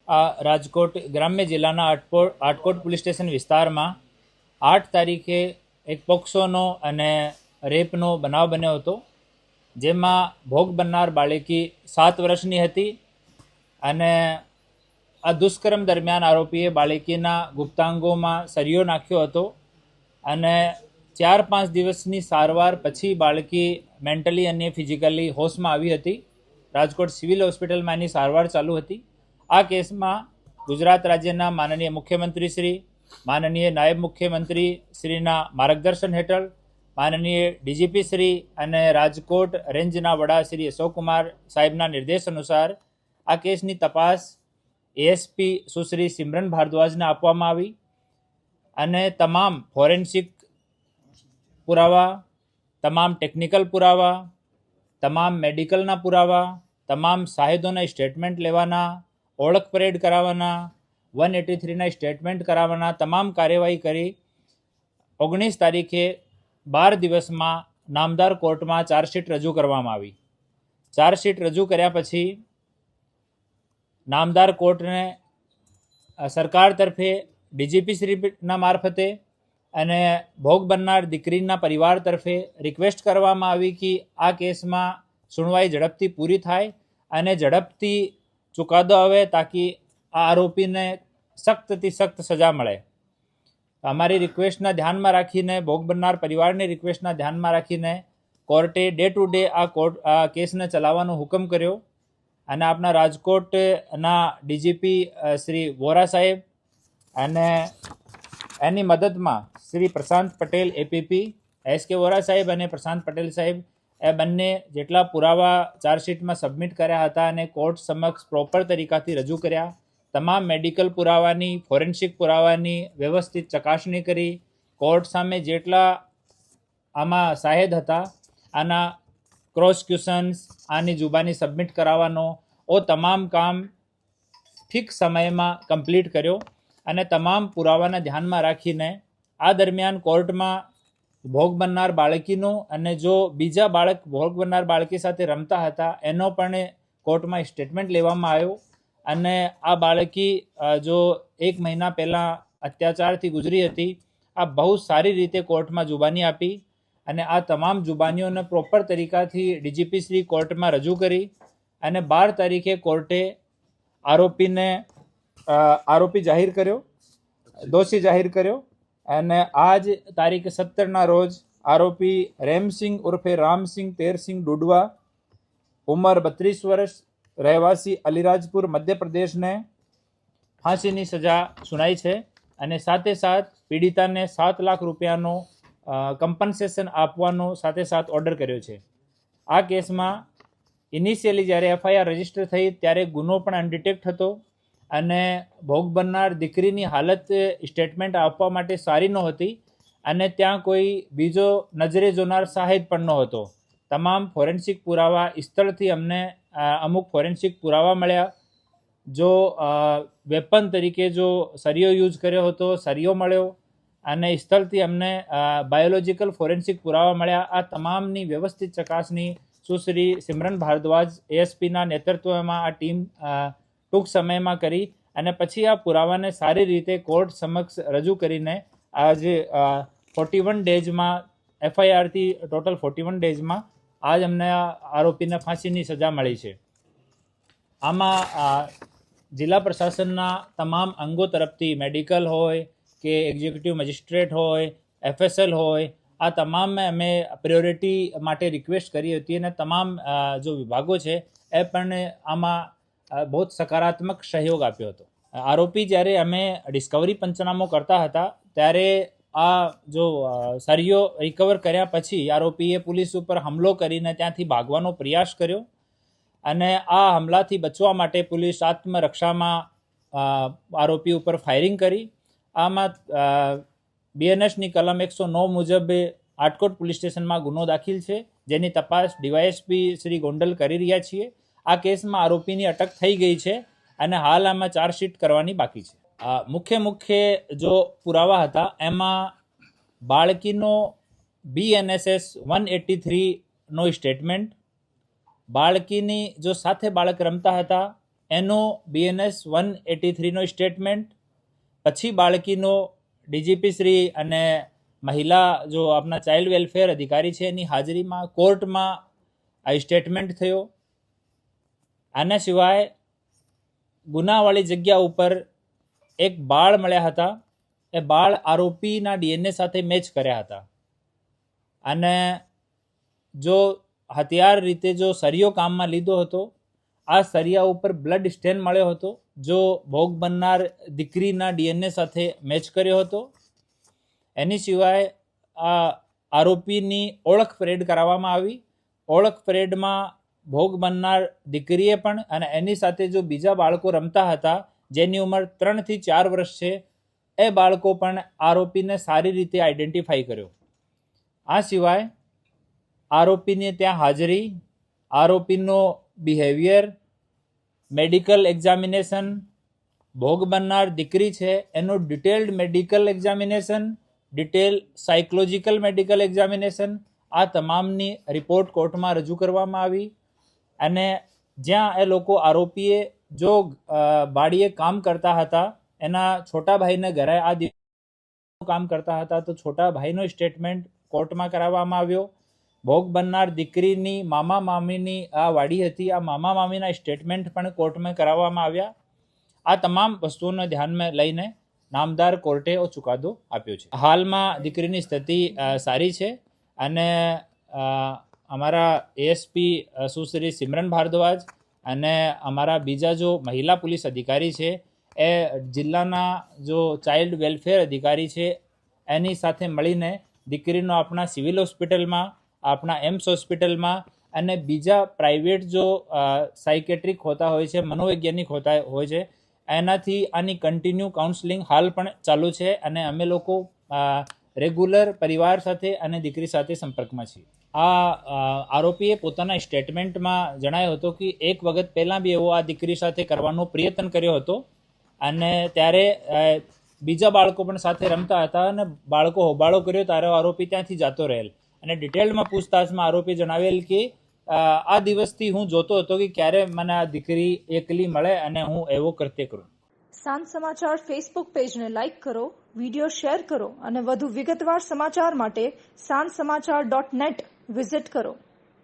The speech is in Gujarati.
આ રાજકોટ ગ્રામ્ય જિલ્લાના આટકોટ પોલીસ સ્ટેશન વિસ્તારમાં 8 તારીખે એક પોક્સોનો અને રેપનો બનાવ બન્યો હતો, જેમાં ભોગ બનનાર બાળકી 7 વર્ષની હતી અને આ દુષ્કર્મ દરમિયાન આરોપીએ બાળકીના ગુપ્તાંગોમાં સળિયો નાખ્યો હતો અને 4-5 દિવસની સારવાર પછી બાળકી મેન્ટલી અને ફિઝિકલી હોશમાં આવી હતી. રાજકોટ સિવિલ હોસ્પિટલમાં એની સારવાર ચાલુ હતી. આ કેસમાં ગુજરાત રાજ્યના માનનીય મુખ્યમંત્રી શ્રી, માનનીય નાયબ મુખ્યમંત્રી શ્રીના માર્ગદર્શન હેઠળ માનનીય ડીજીપી શ્રી અને રાજકોટ રેન્જના વડા શ્રી અશોકકુમાર સાહેબના નિર્દેશ અનુસાર આ કેસની તપાસ એએસપી સુશ્રી સિમરન ભારદ્વાજને આપવામાં આવી અને તમામ ફોરેન્સિક પુરાવા, તમામ ટેકનિકલ પુરાવા, તમામ મેડિકલના પુરાવા, તમામ સાહેદોના સ્ટેટમેન્ટ લેવાના, ઓળખ પરેડ કરાવવાના, 183ના સ્ટેટમેન્ટ કરાવવાના તમામ કાર્યવાહી કરી 19 તારીખે 12 દિવસમાં નામદાર કોર્ટમાં ચાર્જશીટ રજૂ કરવામાં આવી. ચાર્જશીટ રજૂ કર્યા પછી નામદાર કોર્ટને સરકાર તરફે ડીજીપી શ્રીના મારફતે અને ભોગ બનનાર દીકરીના પરિવાર તરફે રિક્વેસ્ટ કરવામાં આવી કે આ કેસમાં સુનવાઈ ઝડપથી પૂરી થાય અને ઝડપથી ચુકાદો આવે તાકી આ આરોપીને સખ્તથી સખ્ત સજા મળે. અમારી રિક્વેસ્ટના ધ્યાનમાં રાખીને, ભોગ બનનાર પરિવારની રિક્વેસ્ટના ધ્યાનમાં રાખીને કોર્ટે ડે ટુ ડે આ કેસને ચલાવવાનો હુકમ કર્યો અને આપણા રાજકોટના ડીજીપી શ્રી વોરા સાહેબ અને એની મદદમાં શ્રી પ્રશાંત પટેલ એપીપી, એસકે વોરા સાહેબ અને પ્રશાંત પટેલ સાહેબ એ બંને જેટલા પુરાવા ચાર્જશીટમાં સબમિટ કર્યા હતા અને કોર્ટ સમક્ષ પ્રોપર તરીકાથી રજૂ કર્યા. તમામ મેડિકલ પુરાવાની, ફોરેન્સિક પુરાવાની વ્યવસ્થિત ચકાસણી કરી. કોર્ટ સામે જેટલા આમાં સાહેદ હતા આના ક્રોસ ક્વેશ્ચન્સ, આની જુબાની સબમિટ કરાવવાનો તમામ કામ ફિક્સ સમયમાં કમ્પ્લીટ કર્યો અને તમામ પુરાવાના ધ્યાનમાં રાખીને આ દરમિયાન કોર્ટમાં ભોગ બનનાર બાળકીનો અને જો બીજા બાળક ભોગ બનનાર બાળકી સાથે રમતા હતા એનો પણ કોર્ટમાં સ્ટેટમેન્ટ લેવામાં આવ્યો અને આ બાળકી જો 1 મહિના પહેલાં અત્યાચારથી ગુજરી હતી, આ બહુ સારી રીતે કોર્ટમાં જુબાની આપી અને આ તમામ જુબાનીઓને પ્રોપર તરીકાથી ડીજીપી શ્રી કોર્ટમાં રજૂ કરી અને 12 તારીખે કોર્ટે આરોપી જાહેર કર્યો, દોષી જાહેર કર્યો અને આજ તારીખ 17ના રોજ આરોપી રેમસિંહ ઉર્ફે રામસિંહ તેરસિંહ ડુડવા, ઉંમર 32 વર્ષ, રહેવાસી અલીરાજપુર મધ્યપ્રદેશને ફાંસીની સજા સુનાઈ છે અને સાથે સાથ પીડિતાને 7 લાખ રૂપિયાનો કમ્પન્સેશન આપવાનો સાથે સાથ ઓર્ડર કર્યો છે. આ કેસમાં ઇનિશિયલી જ્યારે એફઆઈઆર રજીસ્ટર થઈ ત્યારે ગુનો પણ અનડિટેક્ટ હતો અને ભોગ બનનાર દીકરીની હાલત સ્ટેટમેન્ટ આપવા માટે સારી નહોતી અને ત્યાં કોઈ બીજો નજરે જોનાર સાહેદ પણ નહોતો. તમામ ફોરેન્સિક પુરાવા સ્થળથી અમને અમુક ફોરેન્સિક પુરાવા મળ્યા. જો વેપન તરીકે જો સળિયો યુઝ કર્યો હતો, સળિયો મળ્યો અને સ્થળથી અમને બાયોલોજિકલ ફોરેન્સિક પુરાવા મળ્યા. આ તમામની વ્યવસ્થિત ચકાસણી સુશ્રી સિમરન ભારદ્વાજ એએસપીના નેતૃત્વમાં આ ટીમ ટૂંક સમયમાં કરી અને પછી આ પુરાવાને સારી રીતે કોર્ટ સમક્ષ રજૂ કરીને આજે 41 ડેઝમાં એફઆઈઆરથી ટોટલ 41 ડેઝમાં આજ અમને આરોપીને ફાંસીની સજા મળી છે. આમાં જિલ્લા પ્રશાસનના તમામ અંગો તરફથી મેડિકલ હોય કે એક્ઝિક્યુટિવ મેજિસ્ટ્રેટ હોય, એફએસએલ હોય, આ તમામે અમે પ્રાયોરિટી માટે રિક્વેસ્ટ કરી હતી અને તમામ જો વિભાગો છે એ પણ આમાં બહુ સકારાત્મક સહયોગ આપ્યો હતો. આરોપી જ્યારે અમે ડિસ્કવરી પંચનામો કરતા હતા ત્યારે આ જો સળિયો રિકવર કર્યા પછી આરોપીએ પોલીસ ઉપર હુમલો કરીને ત્યાંથી ભાગવાનો પ્રયાસ કર્યો અને આ હુમલાથી બચવા માટે પોલીસ આત્મરક્ષામાં આરોપી ઉપર ફાયરિંગ કરી. આમાં બીએનએસની કલમ 109 મુજબ આટકોટ પોલીસ સ્ટેશનમાં ગુનો દાખલ છે, જેની તપાસ ડીવાયએસપી શ્રી ગોંડલ કરી રહ્યા છીએ. આ કેસમાં આરોપીની અટક થઈ ગઈ છે અને હાલ આમાં ચાર્જશીટ કરવાની બાકી છે. મુખ્ય જો પુરાવા હતા એમાં બાળકીનો BNSS 183નો સ્ટેટમેન્ટ, બાળકીની જો સાથે બાળક રમતા હતા એનો BNS 183નો સ્ટેટમેન્ટ, પછી બાળકીનો ડીજીપી શ્રી અને મહિલા જો આપણા ચાઇલ્ડ વેલફેર અધિકારી છે એની હાજરીમાં કોર્ટમાં આ સ્ટેટમેન્ટ થયો. આના સિવાય ગુનાવાળી જગ્યા ઉપર એક બાળ મળ્યા હતા. એ બાળ આરોપીના DNA સાથે મેચ કર્યા હતા. અને જો હથિયાર રીતે જો સરિયો કામમાં લીધો હતો, આ સરિયા ઉપર બ્લડ સ્ટેન મળ્યો હતો, જો ભોગ બનનાર દીકરીના DNA સાથે મેચ કર્યો હતો. એની સિવાય આ આરોપીની ઓળખ પરેડ કરાવવામાં આવી. ઓળખ પરેડમાં ભોગ બનનાર દીકરીએ પણ અને એની સાથે જો બીજા બાળકો રમતા હતા જેની ઉંમર 3 થી 4 વર્ષ છે, એ બાળકો પણ આરોપીને સારી રીતે આઈડેન્ટિફાઈ કર્યો. આ સિવાય આરોપીની ત્યાં હાજરી, આરોપીનો બિહેવિયર, મેડિકલ એક્ઝામિનેશન, ભોગ બનનાર દીકરી છે એનો detailed medical examination, detail psychological medical examination, આ તમામની રિપોર્ટ કોર્ટમાં રજૂ કરવામાં આવી. અને જ્યાં એ લોકો આરોપીએ જો બાળીએ કામ કરતા હતા, એના છોટા ભાઈને ઘરે આ કામ કરતા હતા, તો છોટા ભાઈનો સ્ટેટમેન્ટ કોર્ટમાં કરાવવામાં આવ્યો. ભોગ બનનાર દીકરીની મામા મામીની આ વાડી હતી, આ મામા મામીના સ્ટેટમેન્ટ પણ કોર્ટમાં કરાવવામાં આવ્યા. આ તમામ વસ્તુઓને ધ્યાનમાં લઈને નામદાર કોર્ટે ચુકાદો આપ્યો છે. હાલમાં દીકરીની સ્થિતિ સારી છે અને અમારા ASP સુશ્રી સિમરન ભારદ્વાજ અને અમારા બીજા જો મહિલા પોલીસ અધિકારી છે એ જિલ્લાના જો ચાઇલ્ડ વેલફેર અધિકારી છે એની સાથે મળીને દીકરીનો આપણા સિવિલ હોસ્પિટલમાં, આપણા એમ્સ હોસ્પિટલમાં અને બીજા પ્રાઇવેટ જો સાયકેટ્રિક હોતા હોય છે, મનોવૈજ્ઞાનિક હોતા હોય છે, એનાથી આની કન્ટિન્યુ કાઉન્સેલિંગ હાલ પણ ચાલુ છે. અને અમે લોકો રેગ્યુલર પરિવાર સાથે અને દીકરી સાથે સંપર્કમાં છીએ. આ આરોપીએ પોતાના સ્ટેટમેન્ટમાં જણાવ્યો હતો કે એક વખત પહેલાં બી એવો આ દીકરી સાથે કરવાનો પ્રયત્ન કર્યો હતો અને ત્યારે બીજા બાળકો પણ સાથે રમતા હતા અને બાળકો હોબાળો કર્યો ત્યારે આરોપી ત્યાંથી જતો રહેલ. અને ડિટેલમાં પૂછતાછમાં આરોપી જણાવેલ કે આ દિવસથી હું જોતો હતો કે ક્યારે મને આ દીકરી એકલી મળે અને હું એવો કૃત્ય કરું. સાંજ સમાચાર ફેસબુક પેજને લાઇક કરો, વિડીયો શેર કરો અને વધુ વિગતવાર સમાચાર માટે sanssamachar.net વિઝિટ કરો.